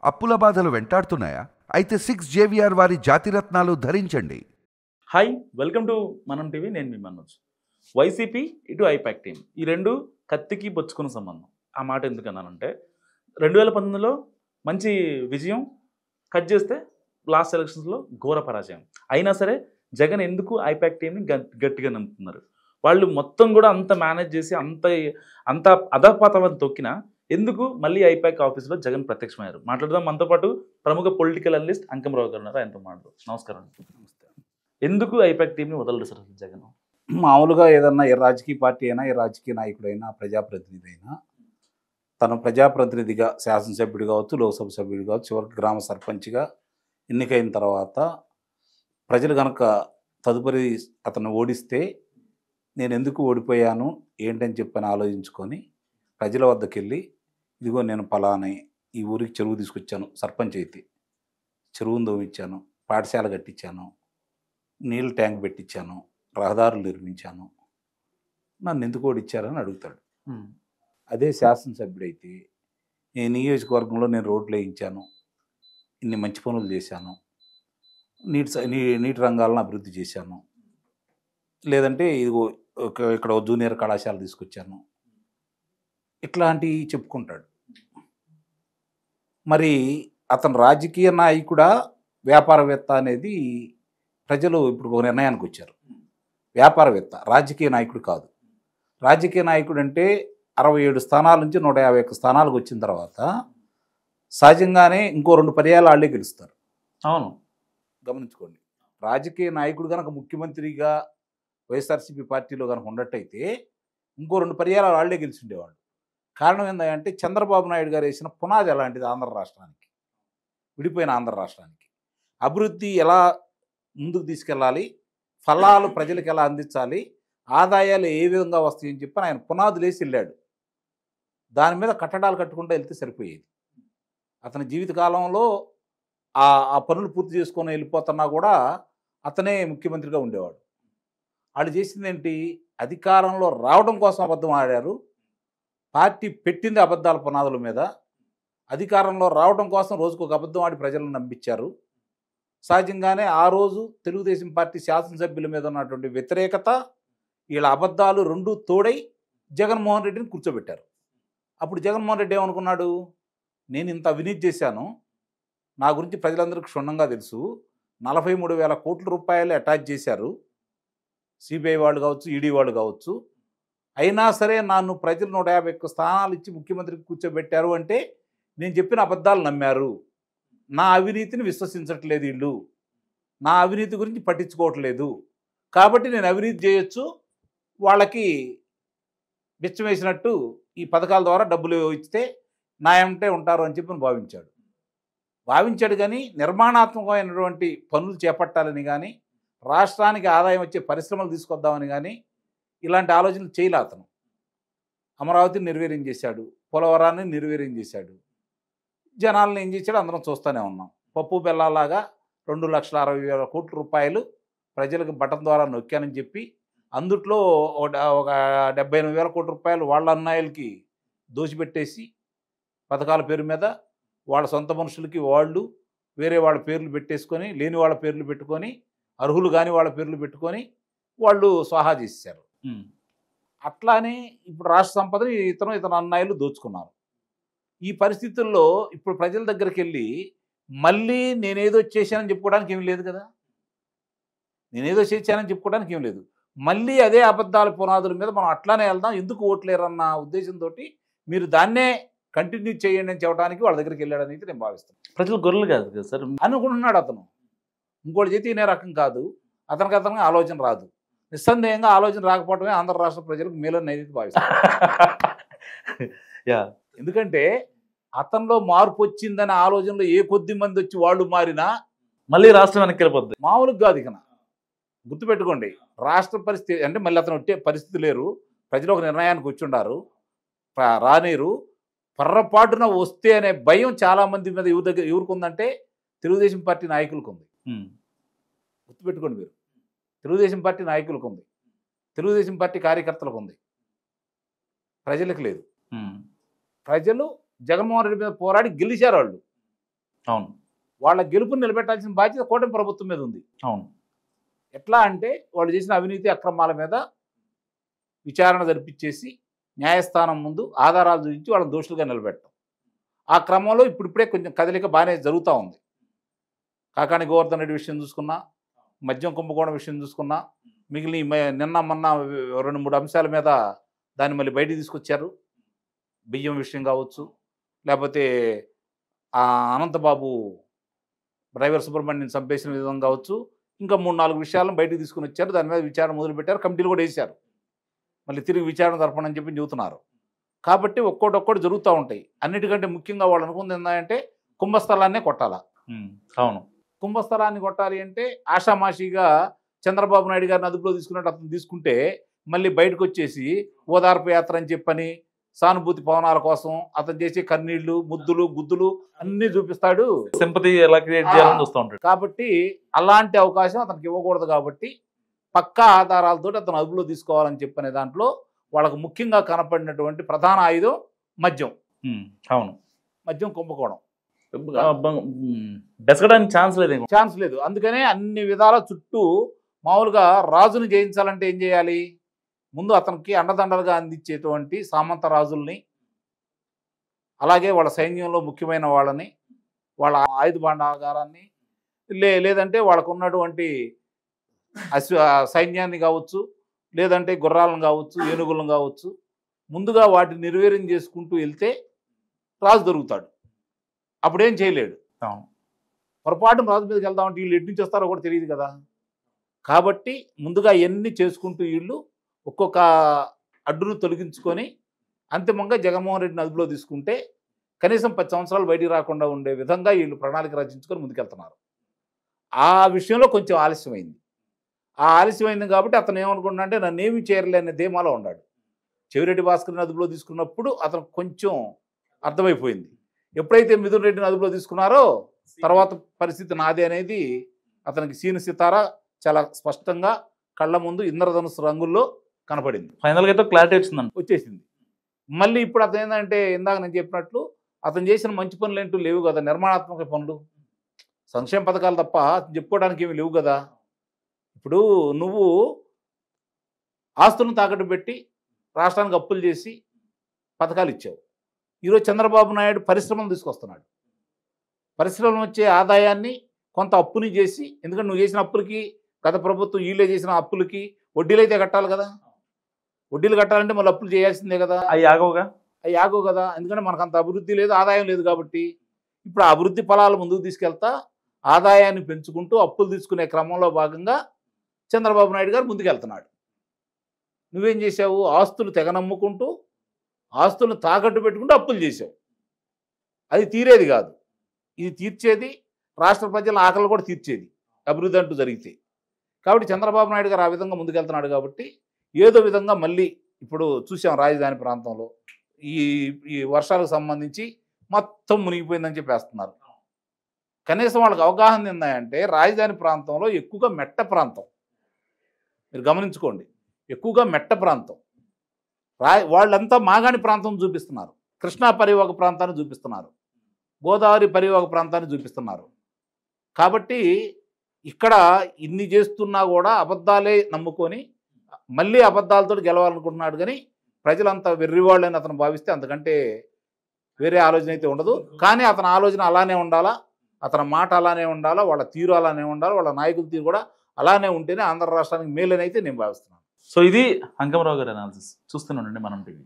అప్పుల బాధలు వెంటాడుతున్నాయా? అయితే 6 జేవిఆర్ వారి జాతిరత్నాలు ధరించండి. హాయ్, వెల్కమ్ టు మనం టీవీ. నేను మీ మనోజ్. వైసీపీ ఇటు ఐపాక్ టీం, ఈ రెండు కత్తికి బొచ్చుకున్న సంబంధం. ఆ మాట ఎందుకన్నానంటే 2019లో మంచి విజయం, కట్ చేస్తే లాస్ట్ ఎలక్షన్స్లో ఘోర పరాజయం. అయినా సరే జగన్ ఎందుకు ఐపాక్ టీంని గట్టిగా నమ్ముతున్నారు? వాళ్ళు మొత్తం కూడా అంత మేనేజ్ చేసి అంత అధపాతం తొక్కినా ఎందుకు మళ్ళీ ఐపాక్ ఆఫీస్లో జగన్ ప్రత్యక్షమయ్యారు? మాట్లాడదాం. మనతో పాటు ప్రముఖ పొలిటికల్ అనలిస్ట్ అంకమరావు గారు ఉన్నారు. ఆయనతో మాట్లాడు. నమస్కారం. ఎందుకు ఐపాక్ టీంని వదలడు సార్ జగన్? మామూలుగా ఏదన్నా ఏ రాజకీయ పార్టీ అయినా, ఏ రాజకీయ నాయకుడైనా, ప్రజాప్రతినిధి అయినా తను ప్రజాప్రతినిధిగా, శాసనసభ్యుడు కావచ్చు, లోక్సభ సభ్యుడు కావచ్చు, చివరికి గ్రామ సర్పంచ్గా ఎన్నికైన తర్వాత ప్రజలు కనుక తదుపరి అతను ఓడిస్తే నేను ఎందుకు ఓడిపోయాను ఏంటని చెప్పని ఆలోచించుకొని ప్రజల వద్దకు వెళ్ళి, ఇదిగో నేను పలానే ఈ ఊరికి చెరువు తీసుకొచ్చాను, సర్పంచ్ అయితే చెరువును దోమిచ్చాను, పాఠశాల కట్టించాను, నీళ్ళ ట్యాంక్ పెట్టించాను, రహదారులు నిర్మించాను, నన్ను ఎందుకు ఓడిచ్చారని అడుగుతాడు. అదే శాసనసభ్యుడైతే ఈ నియోజకవర్గంలో నేను రోడ్లు వేయించాను, ఇన్ని మంచి పనులు చేశాను, నీటి రంగాలను అభివృద్ధి చేశాను, లేదంటే ఇదిగో ఇక్కడ జూనియర్ కళాశాల తీసుకొచ్చాను, ఇట్లాంటివి చెప్పుకుంటాడు. మరి అతను రాజకీయ నాయకుడా, వ్యాపారవేత్త అనేది ప్రజలు ఇప్పుడు ఒక నిర్ణయానికి వచ్చారు. వ్యాపారవేత్త, రాజకీయ నాయకుడు కాదు. రాజకీయ నాయకుడు అంటే 67 స్థానాల నుంచి 151 స్థానాలకు వచ్చిన తర్వాత సహజంగానే ఇంకో 2 పర్యాలు వాళ్ళే గెలుస్తారు. అవును, గమనించుకోండి. రాజకీయ నాయకుడు కనుక ముఖ్యమంత్రిగా వైఎస్ఆర్సీపీ పార్టీలో కనుక ఉన్నట్టయితే ఇంకో 2 పర్యాలు వాళ్ళే గెలిచిండేవాళ్ళు. కారణం ఏంటంటే చంద్రబాబు నాయుడు గారు వేసిన పునాది అలాంటిది. ఆంధ్ర రాష్ట్రానికి, విడిపోయిన ఆంధ్ర రాష్ట్రానికి అభివృద్ధి ఎలా ముందుకు తీసుకెళ్ళాలి, ఫలాలు ప్రజలకు ఎలా అందించాలి, ఆదాయాలు ఏ విధంగా వస్తాయని చెప్పి ఆయన పునాదులు వేసి వెళ్ళాడు. దాని మీద కట్టడాలు కట్టుకుంటూ వెళ్తే సరిపోయేది. అతని జీవితకాలంలో ఆ పనులు పూర్తి చేసుకొని వెళ్ళిపోతున్నా కూడా అతనే ముఖ్యమంత్రిగా ఉండేవాడు. వాళ్ళు చేసింది ఏంటి? అధికారంలో రావడం కోసం అబద్ధం ఆడారు. పార్టీ పెట్టింది అబద్ధాల పునాదుల మీద. అధికారంలో రావడం కోసం రోజుకు ఒక అబద్ధం ఆడి ప్రజలను నమ్మించారు. సహజంగానే ఆ రోజు తెలుగుదేశం పార్టీ శాసనసభ్యుల మీద ఉన్నటువంటి వ్యతిరేకత, వీళ్ళ అబద్ధాలు రెండూ తోడై జగన్మోహన్ రెడ్డిని కూర్చోబెట్టారు. అప్పుడు జగన్మోహన్ రెడ్డి ఏమనుకున్నాడు? నేను ఇంత అవినీతి చేశాను, నా గురించి ప్రజలందరికీ క్షుణ్ణంగా తెలుసు, 43,000 కోట్ల రూపాయలు అటాచ్ చేశారు సిబిఐ వాళ్ళు కావచ్చు, ఈడీ వాళ్ళు కావచ్చు, అయినా సరే నన్ను ప్రజలు 151 స్థానాలు ఇచ్చి ముఖ్యమంత్రికి కూర్చోబెట్టారు అంటే నేను చెప్పిన అబద్ధాలు నమ్మారు. నా అవినీతిని విశ్వసించట్లేదు వీళ్ళు, నా అవినీతి గురించి పట్టించుకోవట్లేదు, కాబట్టి నేను అవినీతి చేయొచ్చు, వాళ్ళకి బిచ్చం వేసినట్టు ఈ పథకాల ద్వారా డబ్బులు ఇస్తే నాయంటే ఉంటారు అని చెప్పి భావించాడు. కానీ నిర్మాణాత్మకమైనటువంటి పనులు చేపట్టాలని కానీ, రాష్ట్రానికి ఆదాయం వచ్చే పరిశ్రమలు తీసుకొద్దామని కానీ ఇలాంటి ఆలోచనలు చేయలే అతను. అమరావతిని నిర్వీర్యం చేశాడు, పోలవరాన్ని నిర్వీర్యం చేశాడు, జనాలను ఏం చేశాడు అందరం చూస్తూనే ఉన్నాం. పప్పు బెల్లాలాగా 2,60,000 కోట్ల రూపాయలు ప్రజలకు బటన్ ద్వారా నొక్కానని చెప్పి అందుట్లో ఒక 78,000 కోట్ల రూపాయలు వాళ్ళ అన్నయ్యలకి దోచిపెట్టేసి పథకాల పేరు మీద వాళ్ళ సొంత మనుషులకి వాళ్ళు వేరే వాళ్ళ పేర్లు పెట్టేసుకొని, లేని వాళ్ళ పేర్లు పెట్టుకొని, అర్హులు కాని వాళ్ళ పేర్లు పెట్టుకొని వాళ్ళు స్వాహా చేసేసారు. అట్లానే ఇప్పుడు రాష్ట్ర సంపదని ఇతను అన్నయ్యలు దోచుకున్నారు. ఈ పరిస్థితుల్లో ఇప్పుడు ప్రజల దగ్గరికి వెళ్ళి మళ్ళీ నేనేదో చేశానని చెప్పుకోవడానికి ఏం లేదు కదా, మళ్ళీ అదే అబద్ధాల పునాదుల మీద మనం అట్లానే వెళ్దాం, ఎందుకు ఓట్లేరన్న ఉద్దేశంతో మీరు దాన్నే కంటిన్యూ చేయండి అని చెప్పడానికి వాళ్ళ దగ్గరికి వెళ్ళాడని అయితే నేను భావిస్తాను. ప్రజలు గొర్రెలు కాదు కదా సార్ అనుకుంటున్నాడు అతను. ఇంకోటి చేతి ఇనే రకం కాదు, అతనికి ఆలోచన రాదు. నిస్సందేహంగా ఆలోచన రాకపోవడమే ఆంధ్ర రాష్ట్ర ప్రజలకు మేలని అయితే భావిస్తాను. ఎందుకంటే అతనిలో మార్పు వచ్చిందనే ఆలోచనలో ఏ కొద్ది మంది వచ్చి వాళ్ళు మారినా మళ్ళీ రాష్ట్రం వెనక్కి వెళ్ళిపోద్ది. మామూలుగా కాదు. ఇక గుర్తుపెట్టుకోండి, రాష్ట్ర పరిస్థితి అంటే మళ్ళీ అతను వచ్చే పరిస్థితి లేరు. ప్రజలు ఒక నిర్ణయానికి వచ్చి ఉండారు, రానేరు. పొర్రపాటున వస్తే అనే భయం చాలామంది మీద ఎవరికి ఉందంటే తెలుగుదేశం పార్టీ నాయకులకు ఉంది. గుర్తుపెట్టుకోండి మీరు, తెలుగుదేశం పార్టీ నాయకులకు ఉంది, తెలుగుదేశం పార్టీ కార్యకర్తలకు ఉంది, ప్రజలకు లేదు. ప్రజలు జగన్మోహన్ రెడ్డి మీద పోరాడి గెలిచారు. వాళ్ళు అవును వాళ్ళ గెలుపుని నిలబెట్టాల్సిన బాధ్యత కూటమి ప్రభుత్వం మీద ఉంది. అవును ఎట్లా అంటే వాళ్ళు చేసిన అవినీతి అక్రమాల మీద విచారణ జరిపించేసి న్యాయస్థానం ముందు ఆధారాలు చూపించి వాళ్ళని దోషులుగా నిలబెట్టడం. ఆ క్రమంలో ఇప్పుడిప్పుడే కొంచెం కదలిక బాగానే జరుగుతూ ఉంది. కాకాని గోవర్ధన్ రెడ్డి విషయం చూసుకున్నా, మద్యం కుంభకోణం విషయం చూసుకున్నా, మిగిలిన నిన్న మొన్న 2-3 అంశాల మీద దాన్ని మళ్ళీ బయటికి తీసుకొచ్చారు. బియ్యం విషయం కావచ్చు, లేకపోతే అనంతబాబు డ్రైవర్ సుబ్రహ్మణ్యం చంపేసిన విధంగా కావచ్చు, ఇంకా 3-4 విషయాలను బయటికి తీసుకుని వచ్చారు. దాని మీద విచారణ మొదలుపెట్టారు. కమిటీలు కూడా వేశారు. మళ్ళీ తిరిగి విచారణ జరపనని చెప్పి చెబుతున్నారు. కాబట్టి ఒక్కోటి జరుగుతూ ఉంటాయి. అన్నిటికంటే ముఖ్యంగా వాళ్ళు అనుకుంది ఏంటంటే కుంభస్థలాన్నే కొట్టాలా. అవును కుంభస్థలాన్ని కొట్టాలి అంటే ఆషామాషిగా చంద్రబాబు నాయుడు గారిని అదుపులో తీసుకున్నట్టు అతను తీసుకుంటే మళ్ళీ బయటకు వచ్చేసి ఓదార్పు యాత్ర అని చెప్పని సానుభూతి పవనాల కోసం అతను చేసే కన్నీళ్లు, ముద్దులు, గుద్దులు అన్నీ చూపిస్తాడు. సింపతి ఎలా క్రియేట్ చేయాలని చూస్తూ ఉంటాడు. కాబట్టి అలాంటి అవకాశం అతనికి ఇవ్వకూడదు. కాబట్టి పక్కా ఆధారాలతో అతను అదుపులో తీసుకోవాలని చెప్పనే దాంట్లో వాళ్ళకు ముఖ్యంగా కనపడినటువంటి ప్రధాన ఆయుధం మద్యం. అవును మద్యం కుంభకోణం బెసగడానికి ఛాన్స్ లేదు. అందుకనే అన్ని విధాల చుట్టూ మామూలుగా రాజుని జయించాలంటే ఏం చేయాలి? ముందు అతనికి అండదండలుగా అందించేటువంటి సామంత రాజుల్ని, అలాగే వాళ్ళ సైన్యంలో ముఖ్యమైన వాళ్ళని, వాళ్ళ ఆయుధ భాండాగారాన్ని, లేదంటే వాళ్ళకు ఉన్నటువంటి సైన్యాన్ని కావచ్చు, లేదంటే గుర్రాలను కావచ్చు, ఏనుగులను కావచ్చు, ముందుగా వాటిని నిర్వీర్యం చేసుకుంటూ వెళ్తే రాజు దొరుకుతాడు. అప్పుడేం చేయలేడు. పొరపాటున రాజు మీదకి వెళ్దామంటే వీళ్ళు ఎటు నుంచి వస్తారో కూడా తెలియదు కదా. కాబట్టి ముందుగా ఎన్ని చేసుకుంటూ వీళ్ళు ఒక్కొక్క అడ్డును తొలగించుకొని అంతిమంగా జగన్మోహన్ రెడ్డిని అదుపులో తీసుకుంటే కనీసం 10 సంవత్సరాలు బయటికి రాకుండా ఉండే విధంగా వీళ్ళు ప్రణాళిక రచించుకొని ముందుకెళ్తున్నారు. ఆ విషయంలో కొంచెం ఆలస్యమైంది. ఆలస్యమైంది కాబట్టి అతను ఏమనుకున్నాడంటే నన్నేమి చేయరలే అనే ధీమాలో ఉన్నాడు. చెవిరెడ్డి భాస్కర్ని అదుపులో తీసుకున్నప్పుడు అతను కొంచెం అర్థమైపోయింది. ఎప్పుడైతే మిథున్ రెడ్డిని అదుపులో తీసుకున్నారో తర్వాత పరిస్థితి నాదే అనేది అతనికి సీను సితారా చాలా స్పష్టంగా కళ్ళ ముందు ఇంద్రధనుస్సు రంగుల్లో కనపడింది. ఫైనల్గా అయితే క్లారిటీ వచ్చేసింది. మళ్ళీ ఇప్పుడు అతను ఏంటంటే ఇందాక నేను చెప్పినట్లు అతను చేసిన మంచి పనులు ఏంటూ లేవు కదా, నిర్మాణాత్మక పనులు, సంక్షేమ పథకాలు తప్ప చెప్పుకోవడానికి ఏమి లేవు కదా. ఇప్పుడు నువ్వు ఆస్తులను తాకట్టు పెట్టి రాష్ట్రానికి అప్పులు చేసి పథకాలు ఇచ్చావు. ఈరోజు చంద్రబాబు నాయుడు పరిశ్రమలు తీసుకొస్తున్నాడు. పరిశ్రమలు వచ్చే ఆదాయాన్ని కొంత అప్పుని చేసి, ఎందుకంటే నువ్వు చేసిన అప్పులకి గత ప్రభుత్వం వీళ్ళే చేసిన అప్పులకి వడ్డీలు అయితే కట్టాలి కదా. వడ్డీలు కట్టాలంటే మళ్ళీ అప్పులు చేయాల్సిందే కదా. అవి ఆగవు కదా. ఎందుకంటే మనకు అంత అభివృద్ధి లేదు, ఆదాయం లేదు. కాబట్టి ఇప్పుడు ఆ అభివృద్ధి ఫలాలు ముందుకు తీసుకెళ్తా ఆదాయాన్ని పెంచుకుంటూ అప్పులు తీసుకునే క్రమంలో భాగంగా చంద్రబాబు నాయుడు గారు ముందుకెళ్తున్నాడు. నువ్వేం చేసావు? ఆస్తులు తెగనమ్ముకుంటూ ఆస్తులను తాకట్టు పెట్టుకుంటూ అప్పులు చేసావు. అది తీరేది కాదు. ఇది తీర్చేది రాష్ట్ర ప్రజల ఆకలి కూడా తీర్చేది అభివృద్ధి అంటూ జరిగితే. కాబట్టి చంద్రబాబు నాయుడు గారు ఆ విధంగా ముందుకెళ్తున్నాడు. కాబట్టి ఏదో విధంగా మళ్ళీ ఇప్పుడు చూసాం రాజధాని ప్రాంతంలో ఈ వర్షాలకు సంబంధించి మొత్తం మునిగిపోయిందని చెప్పేస్తున్నారు. కనీసం వాళ్ళకి అవగాహన ఏందంటే రాజధాని ప్రాంతంలో ఎక్కువగా మెట్ట ప్రాంతం, మీరు గమనించుకోండి, ఎక్కువగా మెట్ట ప్రాంతం. వాళ్ళంతా మాగాణి ప్రాంతం చూపిస్తున్నారు, కృష్ణా పరివాహక ప్రాంతాన్ని చూపిస్తున్నారు, గోదావరి పరివాహక ప్రాంతాన్ని చూపిస్తున్నారు. కాబట్టి ఇక్కడ ఇన్ని చేస్తున్నా కూడా అబద్ధాలే నమ్ముకొని మళ్ళీ అబద్ధాలతో గెలవాలనుకుంటున్నాడు. కానీ ప్రజలంతా వెర్రివాళ్ళని అతను భావిస్తే అంతకంటే వేరే ఆలోచన అయితే ఉండదు. కానీ అతని ఆలోచన అలానే ఉండాలా, అతని మాట అలానే ఉండాలా, వాళ్ళ తీరు అలానే ఉండాలి, వాళ్ళ నాయకుల తీరు కూడా అలానే ఉంటేనే ఆంధ్ర రాష్ట్రానికి మేలని అయితే నేను భావిస్తున్నాను. సో ఇది అంకమరావు గారి అనాలిసిస్. చూస్తూనే ఉండండి మనం టీవీ.